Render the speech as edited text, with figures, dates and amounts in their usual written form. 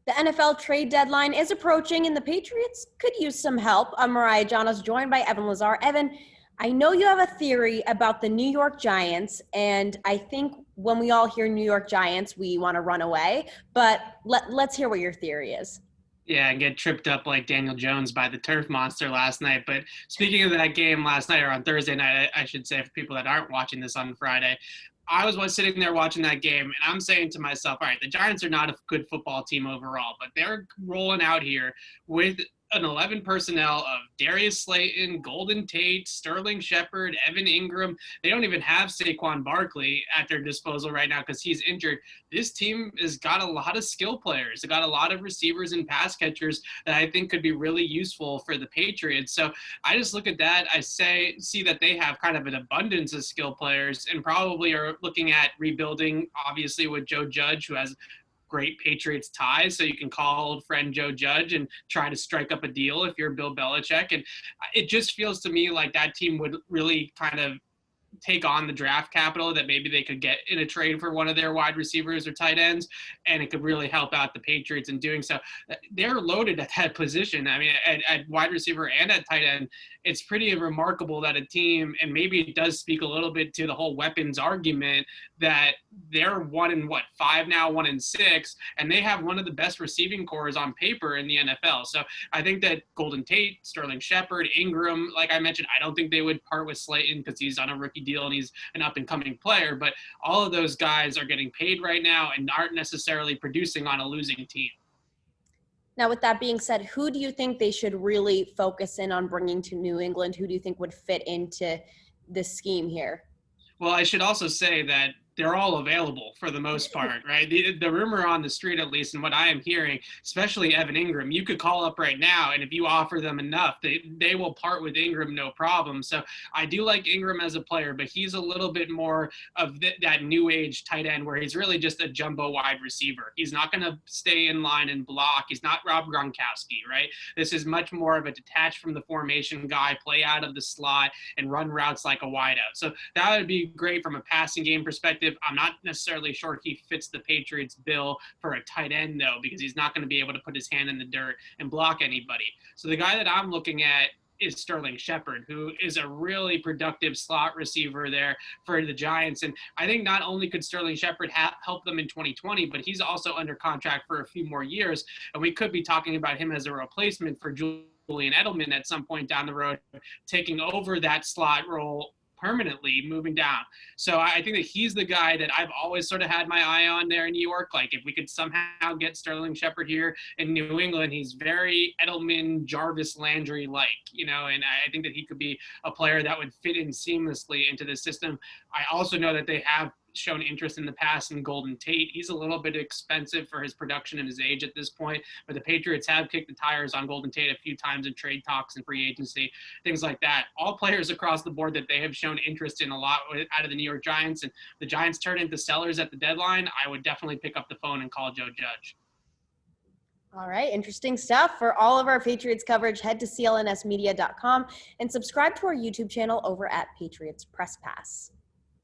The NFL trade deadline is approaching, and the Patriots could use some help. I'm Mariah, Janos, joined by Evan Lazar. Evan, I know you have a theory about the New York Giants, and I think when we all hear New York Giants, we want to run away. But let's hear what your theory is. Yeah, and get tripped up like Daniel Jones by the turf monster last night. But speaking of that game last night, or on Thursday night, I should say, for people that aren't watching this on Friday, I was sitting there watching that game, and I'm saying to myself, all right, the Giants are not a good football team overall, but they're rolling out here with an 11 personnel of Darius Slayton, Golden Tate, Sterling Shepard, Evan Ingram. They don't even have Saquon Barkley at their disposal right now because he's injured. This team has got a lot of skill players. They got a lot of receivers and pass catchers that I think could be really useful for the Patriots. So I just look at that. I see that they have kind of an abundance of skill players and probably are looking at rebuilding, obviously, with Joe Judge, who has great Patriots ties, so you can call old friend Joe Judge and try to strike up a deal if you're Bill Belichick. And it just feels to me like that team would really kind of take on the draft capital that maybe they could get in a trade for one of their wide receivers or tight ends, and it could really help out the Patriots in doing so. They're loaded at that position. I mean, at wide receiver and at tight end, it's pretty remarkable that a team, and maybe it does speak a little bit to the whole weapons argument, that they're 1-5 now, 1-6, and they have one of the best receiving cores on paper in the NFL. So I think that Golden Tate, Sterling Shepard, Ingram, like I mentioned, I don't think they would part with Slayton because he's on a rookie deal and he's an up-and-coming player, but all of those guys are getting paid right now and aren't necessarily producing on a losing team. Now, with that being said, who do you think they should really focus in on bringing to New England? Who do you think would fit into this scheme here? Well, I should also say that they're all available for the most part, right? The rumor on the street, at least, and what I am hearing, especially Evan Ingram, you could call up right now, and if you offer them enough, they will part with Ingram no problem. So I do like Ingram as a player, but he's a little bit more of that new age tight end where he's really just a jumbo wide receiver. He's not going to stay in line and block. He's not Rob Gronkowski, right? This is much more of a detached from the formation guy, play out of the slot, and run routes like a wideout. So that would be great from a passing game perspective. I'm not necessarily sure he fits the Patriots bill for a tight end, though, because he's not going to be able to put his hand in the dirt and block anybody. So the guy that I'm looking at is Sterling Shepard, who is a really productive slot receiver there for the Giants. And I think not only could Sterling Shepard help them in 2020, but he's also under contract for a few more years. And we could be talking about him as a replacement for Julian Edelman at some point down the road, taking over that slot role permanently, moving down. So I think that he's the guy that I've always sort of had my eye on there in New York. Like, if we could somehow get Sterling Shepard here in New England, he's very Edelman, Jarvis Landry-like, and I think that he could be a player that would fit in seamlessly into the system. I also know that they have shown interest in the past in Golden Tate. He's a little bit expensive for his production and his age at this point, but the Patriots have kicked the tires on Golden Tate a few times in trade talks and free agency, things like that. All players across the board that they have shown interest in a lot out of the New York Giants, and the Giants turn into sellers at the deadline, I would definitely pick up the phone and call Joe Judge. All right, interesting stuff. For all of our Patriots coverage, head to clnsmedia.com and subscribe to our YouTube channel over at Patriots Press Pass.